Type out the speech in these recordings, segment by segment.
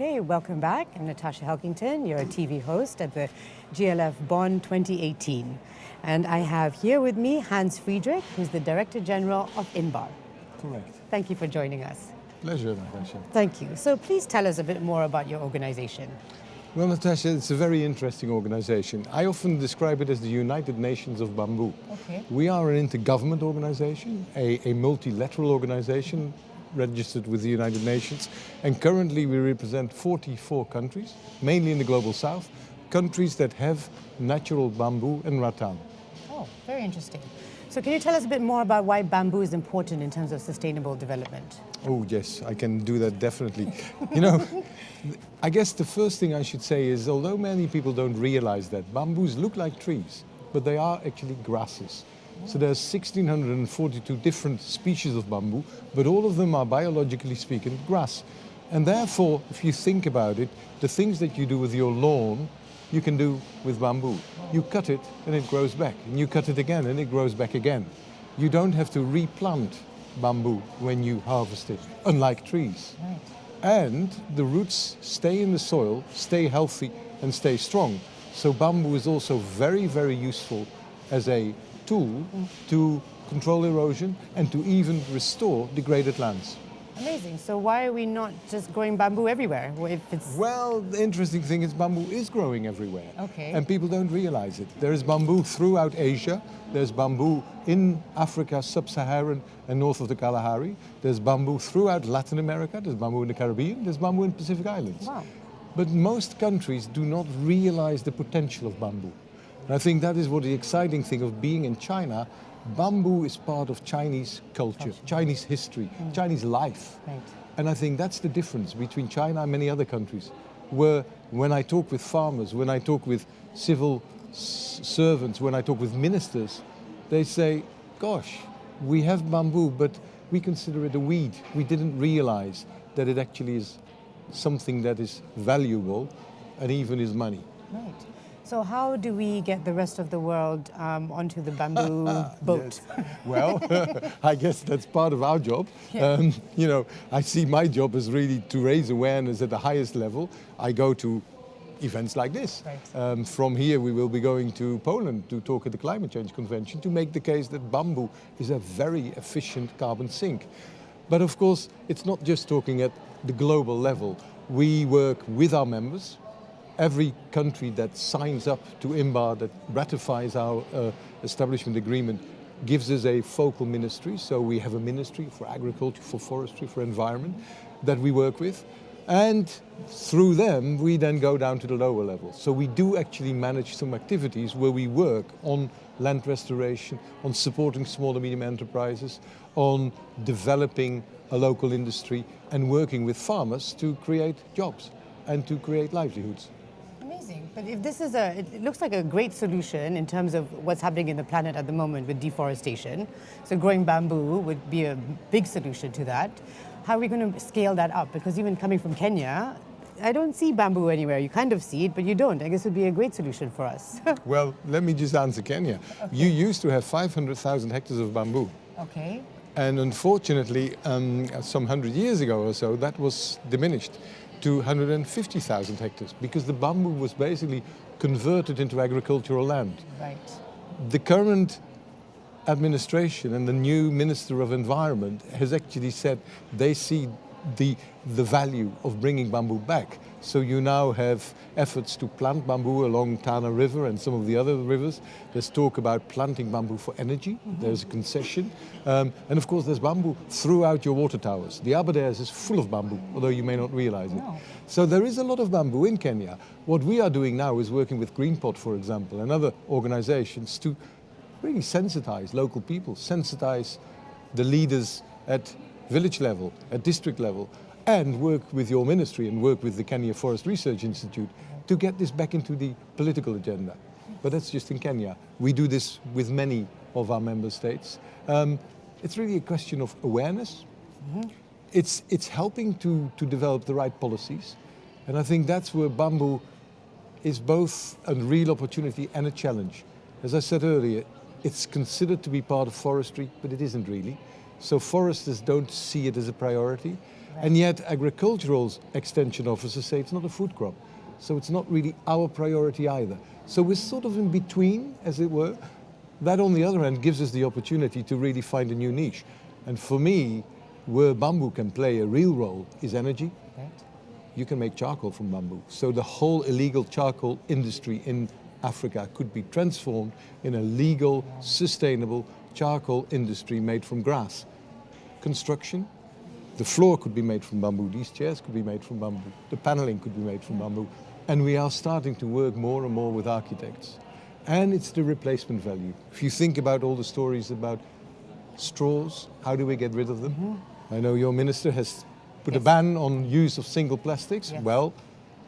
Okay, welcome back. I'm Natasha Helkington. You're a TV host at the GLF Bonn 2018. And I have here with me Hans Friederich, who's the Director General of INBAR. Correct. Thank you for joining us. Pleasure, Natasha. Thank you. So please tell us a bit more about your organization. Well, Natasha, it's a very interesting organization. I often describe it as the United Nations of Bamboo. Okay. We are an intergovernment organization, a multilateral organization registered with the United Nations, and currently we represent 44 countries, mainly in the global south, countries that have natural bamboo and rattan. Oh, very interesting. So can you tell us a bit more about why bamboo is important in terms of sustainable development? Oh yes, I can do that definitely. You know, I guess the first thing I should say is, although many people don't realize that, bamboos look like trees, but they are actually grasses. So there's 1,642 different species of bamboo, but all of them are biologically speaking grass. And therefore, if you think about it, the things that you do with your lawn, you can do with bamboo. You cut it and it grows back, and you cut it again and it grows back again. You don't have to replant bamboo when you harvest it, unlike trees. Right. And the roots stay in the soil, stay healthy and stay strong. So bamboo is also very, very useful as a tool to control erosion and to even restore degraded lands. Amazing. So why are we not just growing bamboo everywhere? Well, the interesting thing is bamboo is growing everywhere. Okay. And people don't realize it. There is bamboo throughout Asia. There's bamboo in Africa, sub-Saharan and north of the Kalahari. There's bamboo throughout Latin America. There's bamboo in the Caribbean. There's bamboo in Pacific Islands. Wow. But most countries do not realize the potential of bamboo. And I think that is what the exciting thing of being in China. Bamboo is part of Chinese culture, Chinese history, Chinese life. Right. And I think that's the difference between China and many other countries, where when I talk with farmers, when I talk with civil servants, when I talk with ministers, they say, gosh, we have bamboo, but we consider it a weed. We didn't realize that it actually is something that is valuable and even is money. Right. So how do we get the rest of the world onto the bamboo boat? Yes. Well, I guess that's part of our job. Yeah. You know, I see my job as really to raise awareness at the highest level. I go to events like this. Right. From here, we will be going to Poland to talk at the Climate Change Convention to make the case that bamboo is a very efficient carbon sink. But of course, it's not just talking at the global level. We work with our members. Every country that signs up to INBAR, that ratifies our establishment agreement, gives us a focal ministry. So we have a ministry for agriculture, for forestry, for environment that we work with. And through them, we then go down to the lower level. So we do actually manage some activities where we work on land restoration, on supporting small and medium enterprises, on developing a local industry and working with farmers to create jobs and to create livelihoods. Amazing. But if this is it looks like a great solution in terms of what's happening in the planet at the moment with deforestation. So growing bamboo would be a big solution to that. How are we going to scale that up? Because even coming from Kenya, I don't see bamboo anywhere. You kind of see it, but you don't. I guess it would be a great solution for us. Well, let me just answer Kenya. Okay. You used to have 500,000 hectares of bamboo. Okay. And unfortunately, some 100 years ago or so, that was diminished to 150,000 hectares because the bamboo was basically converted into agricultural land. Right. The current administration and the new Minister of Environment has actually said they see the value of bringing bamboo back. So you now have efforts to plant bamboo along Tana River and some of the other rivers. There's talk about planting bamboo for energy. There's a concession. And of course there's bamboo throughout your water towers. The Aberdares is full of bamboo, although you may not realize it. No. So there is a lot of bamboo in Kenya. What we are doing now is working with Greenpot, for example, and other organizations to really sensitize local people, sensitize the leaders at village level, at district level, and work with your ministry and work with the Kenya Forest Research Institute to get this back into the political agenda. But that's just in Kenya. We do this with many of our member states. It's really a question of awareness. It's helping to develop the right policies. And I think that's where bamboo is both a real opportunity and a challenge. As I said earlier, it's considered to be part of forestry, but it isn't really. So foresters don't see it as a priority. And yet agricultural extension officers say it's not a food crop. So it's not really our priority either. So we're sort of in between, as it were. That, on the other hand, gives us the opportunity to really find a new niche. And for me, where bamboo can play a real role is energy. Right. You can make charcoal from bamboo. So the whole illegal charcoal industry in Africa could be transformed in a legal, sustainable charcoal industry made from grass. Construction, the floor could be made from bamboo, these chairs could be made from bamboo, the paneling could be made from bamboo. And we are starting to work more and more with architects. And it's the replacement value. If you think about all the stories about straws, how do we get rid of them? I know your minister has put a ban on use of single plastics. Yes. Well,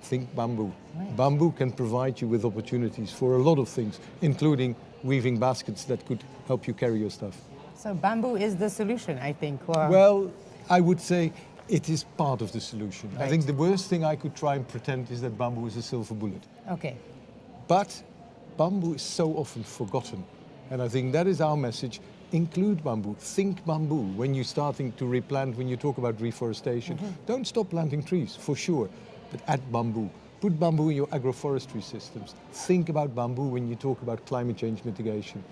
think bamboo. Right. Bamboo can provide you with opportunities for a lot of things, including weaving baskets that could help you carry your stuff. So bamboo is the solution, I think. Or Well, I would say it is part of the solution. I Right. think the worst thing I could try and pretend is that bamboo is a silver bullet. Okay. But bamboo is so often forgotten. And I think that is our message. Include bamboo, think bamboo when you're starting to replant, when you talk about reforestation. Don't stop planting trees, for sure, but add bamboo. Put bamboo in your agroforestry systems. Think about bamboo when you talk about climate change mitigation.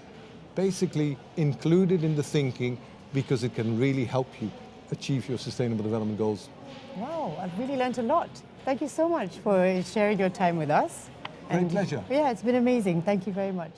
Basically, include it in the thinking because it can really help you achieve your sustainable development goals. Wow, I've really learned a lot. Thank you so much for sharing your time with us. Great pleasure. Yeah, it's been amazing. Thank you very much.